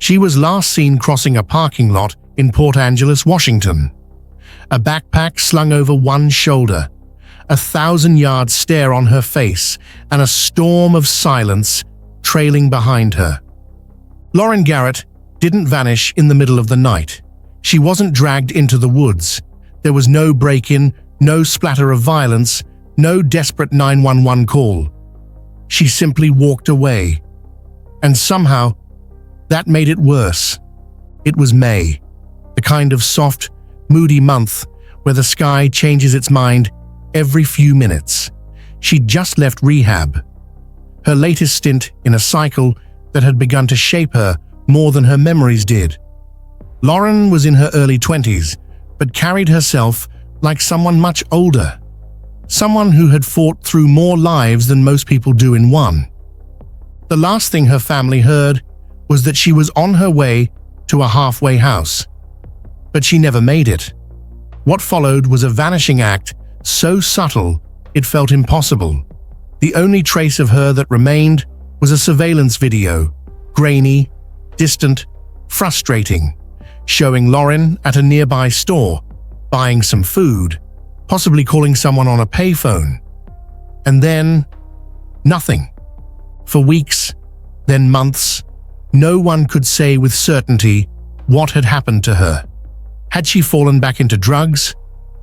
She was last seen crossing a parking lot in Port Angeles, Washington. A backpack slung over one shoulder, a 1,000-yard stare on her face, and a storm of silence trailing behind her. Lauryn Garrett didn't vanish in the middle of the night. She wasn't dragged into the woods. There was no break-in, no splatter of violence, no desperate 911 call. She simply walked away. And somehow, that made it worse. It was May, the kind of soft, moody month where the sky changes its mind every few minutes. She'd just left rehab, her latest stint in a cycle that had begun to shape her more than her memories did. Lauryn was in her early 20s, but carried herself like someone much older, someone who had fought through more lives than most people do in one. The last thing her family heard was that she was on her way to a halfway house. But she never made it. What followed was a vanishing act so subtle it felt impossible. The only trace of her that remained was a surveillance video, grainy, distant, frustrating, showing Lauryn at a nearby store, buying some food, possibly calling someone on a payphone. And then, nothing. For weeks, then months, no one could say with certainty what had happened to her. Had she fallen back into drugs?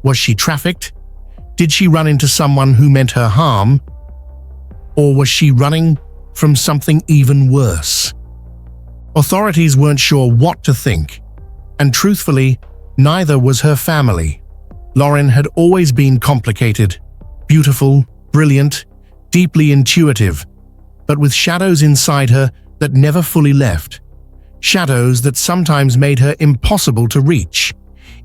Was she trafficked? Did she run into someone who meant her harm? Or was she running from something even worse? Authorities weren't sure what to think, and truthfully, neither was her family. Lauryn had always been complicated, beautiful, brilliant, deeply intuitive, but with shadows inside her that never fully left. Shadows that sometimes made her impossible to reach,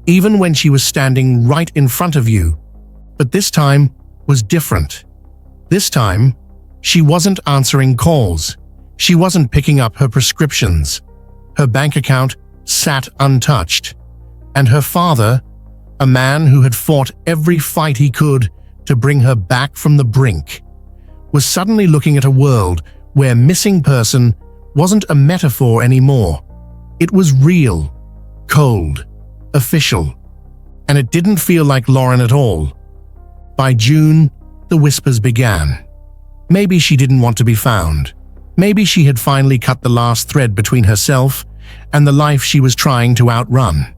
even when she was standing right in front of you. But this time was different. This time, she wasn't answering calls. She wasn't picking up her prescriptions. Her bank account sat untouched. And her father, a man who had fought every fight he could to bring her back from the brink, was suddenly looking at a world where missing person wasn't a metaphor anymore. It was real, cold, official, and it didn't feel like Lauryn at all. By June, the whispers began. Maybe she didn't want to be found. Maybe she had finally cut the last thread between herself and the life she was trying to outrun.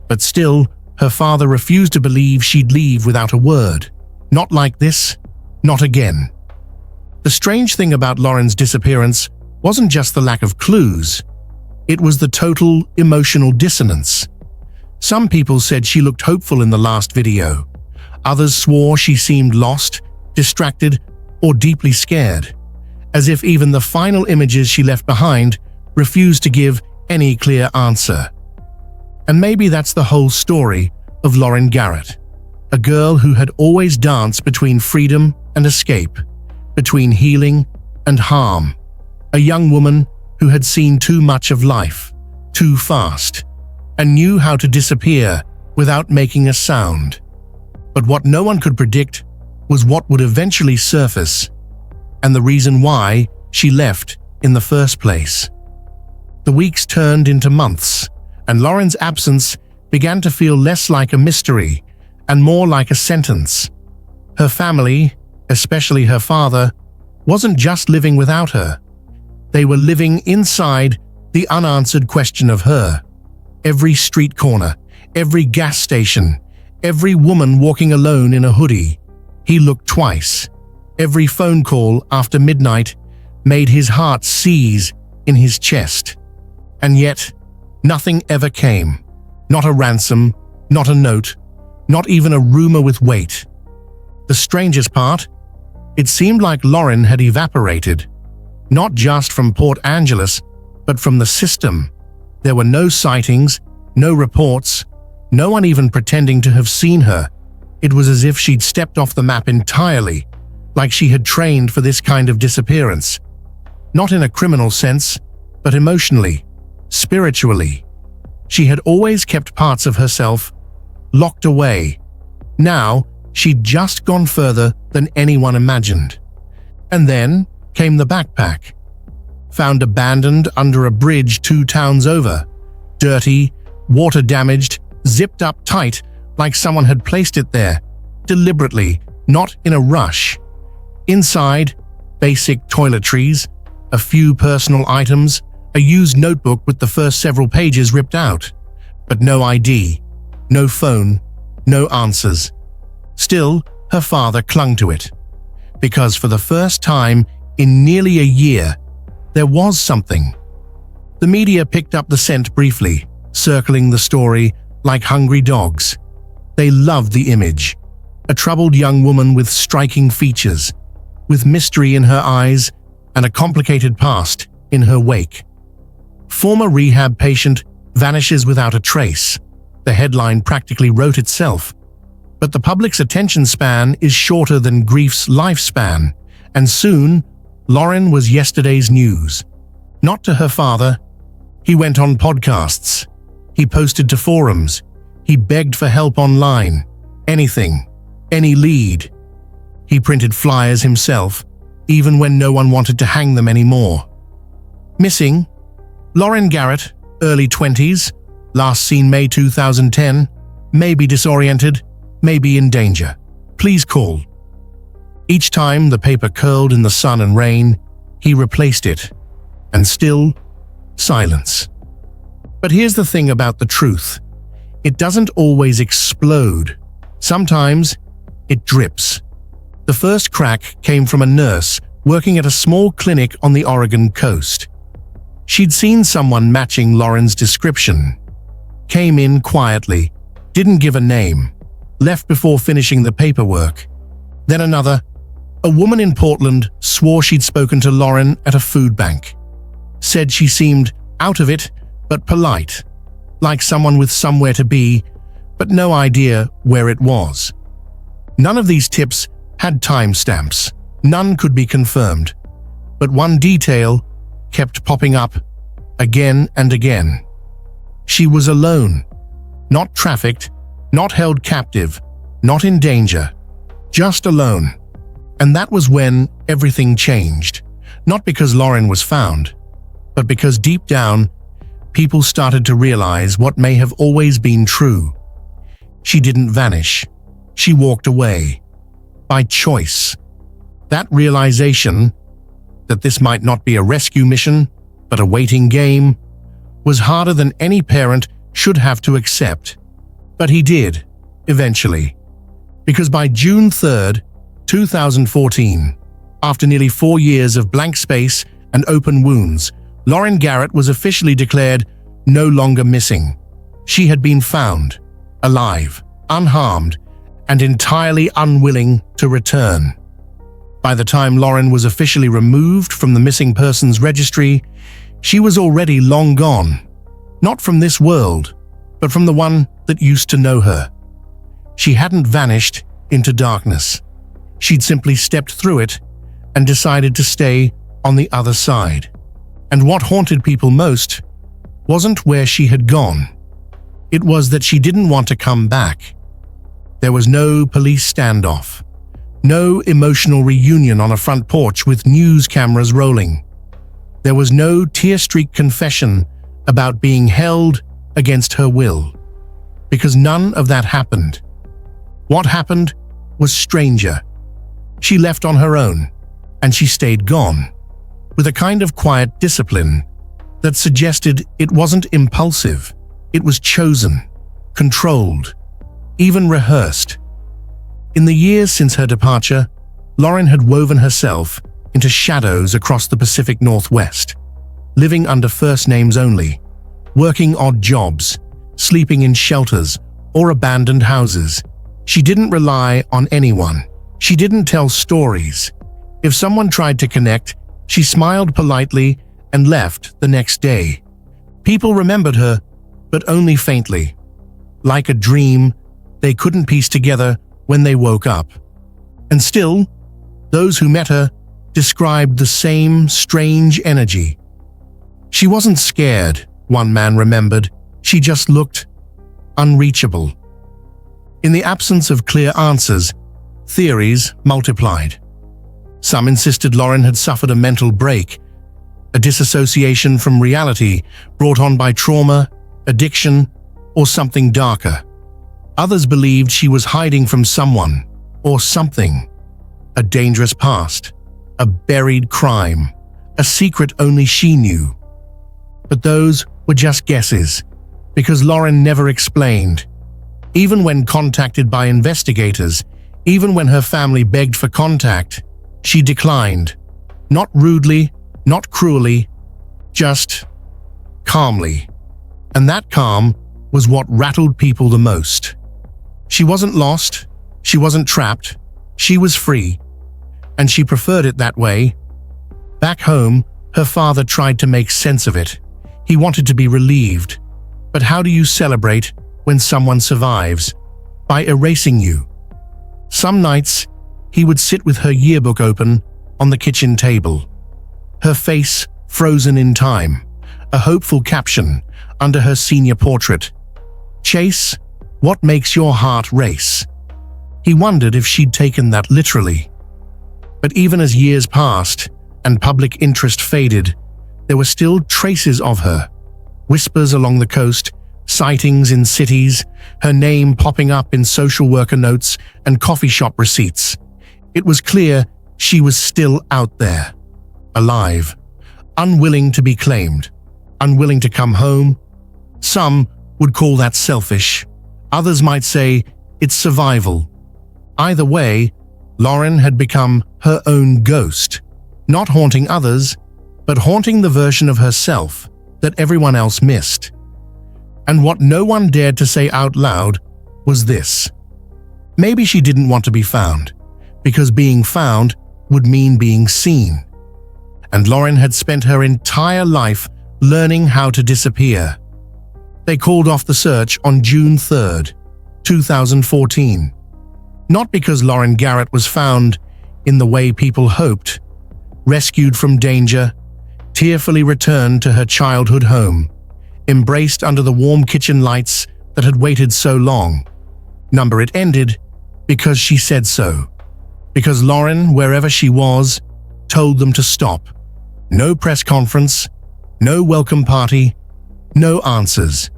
But still, her father refused to believe she'd leave without a word. Not like this, not again. The strange thing about Lauryn's disappearance wasn't just the lack of clues. It was the total emotional dissonance. Some people said she looked hopeful in the last video. Others swore she seemed lost, distracted, or deeply scared, as if even the final images she left behind refused to give any clear answer. And maybe that's the whole story of Lauryn Garrett, a girl who had always danced between freedom and escape, between healing and harm, a young woman who had seen too much of life, too fast, and knew how to disappear without making a sound. But what no one could predict was what would eventually surface, and the reason why she left in the first place. The weeks turned into months, and Lauryn's absence began to feel less like a mystery and more like a sentence. Her family, especially her father, wasn't just living without her. They were living inside the unanswered question of her. Every street corner, every gas station, every woman walking alone in a hoodie. He looked twice. Every phone call after midnight made his heart seize in his chest. And yet, nothing ever came. Not a ransom, not a note, not even a rumor with weight. The strangest part? It seemed like Lauryn had evaporated. Not just from Port Angeles, but from the system. There were no sightings, no reports, no one even pretending to have seen her. It was as if she'd stepped off the map entirely, like she had trained for this kind of disappearance. Not in a criminal sense, but emotionally, spiritually. She had always kept parts of herself locked away. Now, she'd just gone further than anyone imagined. And then came the backpack. found abandoned under a bridge 2 towns over, dirty, water-damaged, zipped up tight like someone had placed it there, deliberately, not in a rush. Inside, basic toiletries, a few personal items, a used notebook with the first several pages ripped out, but no ID, no phone, no answers. Still, her father clung to it, because for the first time in nearly a year, there was something. The media picked up the scent briefly, circling the story like hungry dogs. They loved the image. A troubled young woman with striking features, with mystery in her eyes and a complicated past in her wake. Former rehab patient vanishes without a trace. The headline practically wrote itself. But the public's attention span is shorter than grief's lifespan, and soon, Lauryn was yesterday's news. Not to her father. He went on podcasts. He posted to forums. He begged for help online. Anything. Any lead. He printed flyers himself, even when no one wanted to hang them anymore. Missing? Lauryn Garrett, early 20s, last seen May 2010, maybe disoriented, maybe in danger. Please call. Each time the paper curled in the sun and rain, he replaced it. And still, silence. But here's the thing about the truth. It doesn't always explode. Sometimes, it drips. The first crack came from a nurse working at a small clinic on the Oregon coast. She'd seen someone matching Lauryn's description. Came in quietly, didn't give a name, left before finishing the paperwork. Then another. A woman in Portland swore she'd spoken to Lauryn at a food bank. Said she seemed out of it, but polite, like someone with somewhere to be, but no idea where it was. None of these tips had timestamps. None could be confirmed. But one detail kept popping up again and again. She was alone, not trafficked, not held captive, not in danger, just alone. And that was when everything changed. Not because Lauryn was found, but because deep down, people started to realize what may have always been true. She didn't vanish. She walked away. By choice. That realization that this might not be a rescue mission, but a waiting game, was harder than any parent should have to accept. But he did, eventually. Because by June 3rd, 2014, after nearly 4 years of blank space and open wounds, Lauryn Garrett was officially declared no longer missing. She had been found, alive, unharmed, and entirely unwilling to return. By the time Lauryn was officially removed from the missing persons registry, she was already long gone. Not from this world, but from the one that used to know her. She hadn't vanished into darkness. She'd simply stepped through it and decided to stay on the other side. And what haunted people most wasn't where she had gone. It was that she didn't want to come back. There was no police standoff, no emotional reunion on a front porch with news cameras rolling. There was no tear-streaked confession about being held against her will, because none of that happened. What happened was stranger. She left on her own, and she stayed gone, with a kind of quiet discipline that suggested it wasn't impulsive, it was chosen, controlled, even rehearsed. In the years since her departure, Lauryn had woven herself into shadows across the Pacific Northwest, living under first names only, working odd jobs, sleeping in shelters or abandoned houses. She didn't rely on anyone. She didn't tell stories. If someone tried to connect, she smiled politely and left the next day. People remembered her, but only faintly. Like a dream they couldn't piece together when they woke up. And still, those who met her described the same strange energy. She wasn't scared, one man remembered. She just looked unreachable. In the absence of clear answers, theories multiplied. Some insisted Lauryn had suffered a mental break. a disassociation from reality brought on by trauma, addiction, or something darker. Others believed she was hiding from someone or something, a dangerous past, a buried crime, a secret only she knew. But those were just guesses, because Lauryn never explained. Even when contacted by investigators, even when her family begged for contact, she declined. Not rudely, not cruelly, just calmly. And that calm was what rattled people the most. She wasn't lost, she wasn't trapped, she was free. And she preferred it that way. Back home, her father tried to make sense of it. He wanted to be relieved. But how do you celebrate when someone survives? By erasing you. Some nights, he would sit with her yearbook open on the kitchen table, her face frozen in time, a hopeful caption under her senior portrait. "Chase, what makes your heart race?" He wondered if she'd taken that literally. But even as years passed and public interest faded, there were still traces of her. Whispers along the coast, sightings in cities, her name popping up in social worker notes and coffee shop receipts. It was clear she was still out there, alive, unwilling to be claimed, unwilling to come home. Some would call that selfish. Others might say it's survival. Either way, Lauryn had become her own ghost, not haunting others, but haunting the version of herself that everyone else missed. And what no one dared to say out loud was this: maybe she didn't want to be found, because being found would mean being seen. And Lauryn had spent her entire life learning how to disappear. They called off the search on June 3rd, 2014. Not because Lauryn Garrett was found in the way people hoped, rescued from danger, tearfully returned to her childhood home, embraced under the warm kitchen lights that had waited so long. Number it ended because she said so. Because Lauryn, wherever she was, told them to stop. No press conference, no welcome party, no answers.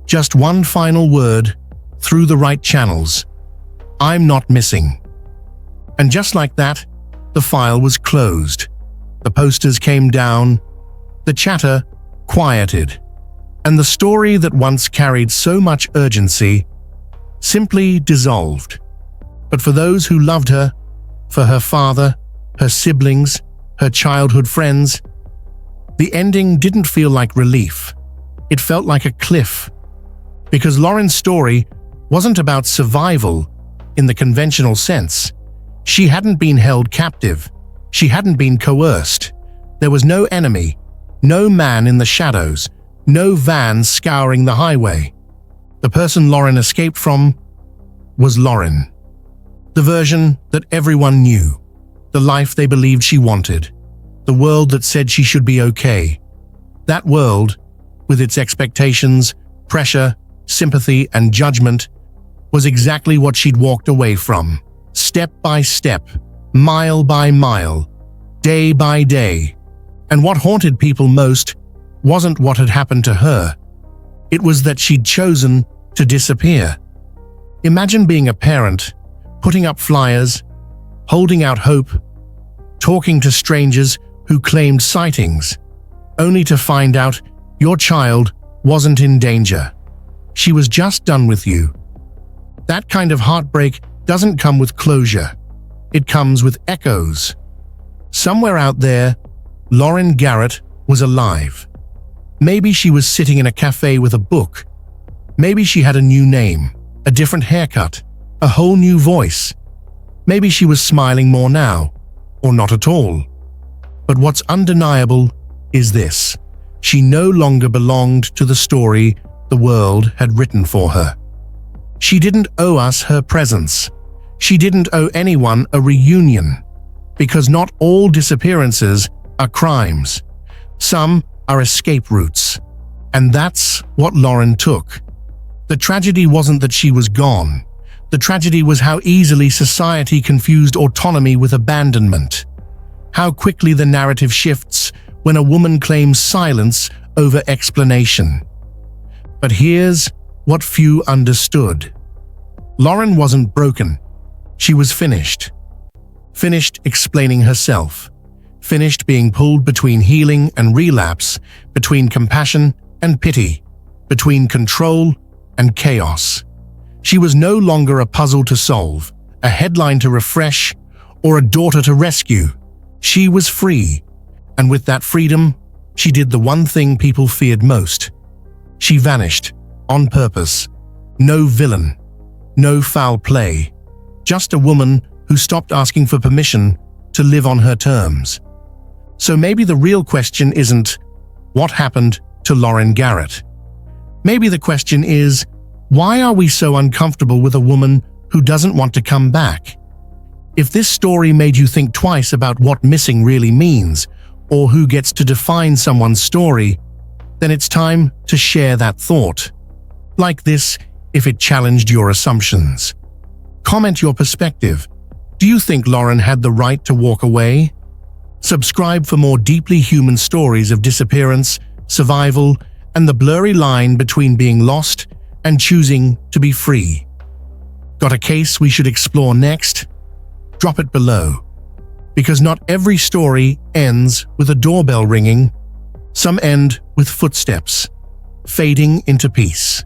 Just one final word, through the right channels: "I'm not missing." And just like that, the file was closed. The posters came down, the chatter quieted, and the story that once carried so much urgency simply dissolved. But for those who loved her, for her father, her siblings, her childhood friends, the ending didn't feel like relief. It felt like a cliff. Because Lauryn's story wasn't about survival in the conventional sense. She hadn't been held captive. She hadn't been coerced. There was no enemy, no man in the shadows, no van scouring the highway. The person Lauryn escaped from was Lauryn. The version that everyone knew, the life they believed she wanted, the world that said she should be okay. That world, with its expectations, pressure, sympathy, and judgment, was exactly what she'd walked away from, step by step, mile by mile, day by day. And what haunted people most wasn't what had happened to her. It was that she'd chosen to disappear. Imagine being a parent, putting up flyers, holding out hope, talking to strangers who claimed sightings, only to find out your child wasn't in danger. She was just done with you. That kind of heartbreak doesn't come with closure. It comes with echoes. Somewhere out there, Lauryn Garrett was alive. Maybe she was sitting in a cafe with a book. Maybe she had a new name, a different haircut, a whole new voice. Maybe she was smiling more now, or not at all. But what's undeniable is this: she no longer belonged to the story the world had written for her. She didn't owe us her presence. She didn't owe anyone a reunion. Because not all disappearances are crimes. Some are escape routes. And that's what Lauryn took. The tragedy wasn't that she was gone. The tragedy was how easily society confused autonomy with abandonment. How quickly the narrative shifts when a woman claims silence over explanation. But here's what few understood. Lauryn wasn't broken. She was finished. Finished explaining herself. Finished being pulled between healing and relapse, between compassion and pity, between control and chaos. She was no longer a puzzle to solve, a headline to refresh, or a daughter to rescue. She was free, and with that freedom, she did the one thing people feared most. She vanished, on purpose. No villain, no foul play, just a woman who stopped asking for permission to live on her terms. So maybe the real question isn't, what happened to Lauryn Garrett? Maybe the question is, why are we so uncomfortable with a woman who doesn't want to come back? If this story made you think twice about what missing really means, or who gets to define someone's story, then it's time to share that thought. Like this if it challenged your assumptions. Comment your perspective. Do you think Lauryn had the right to walk away? Subscribe for more deeply human stories of disappearance, survival, and the blurry line between being lost and choosing to be free. Got a case we should explore next? Drop it below. Because not every story ends with a doorbell ringing. Some end with footsteps, fading into peace.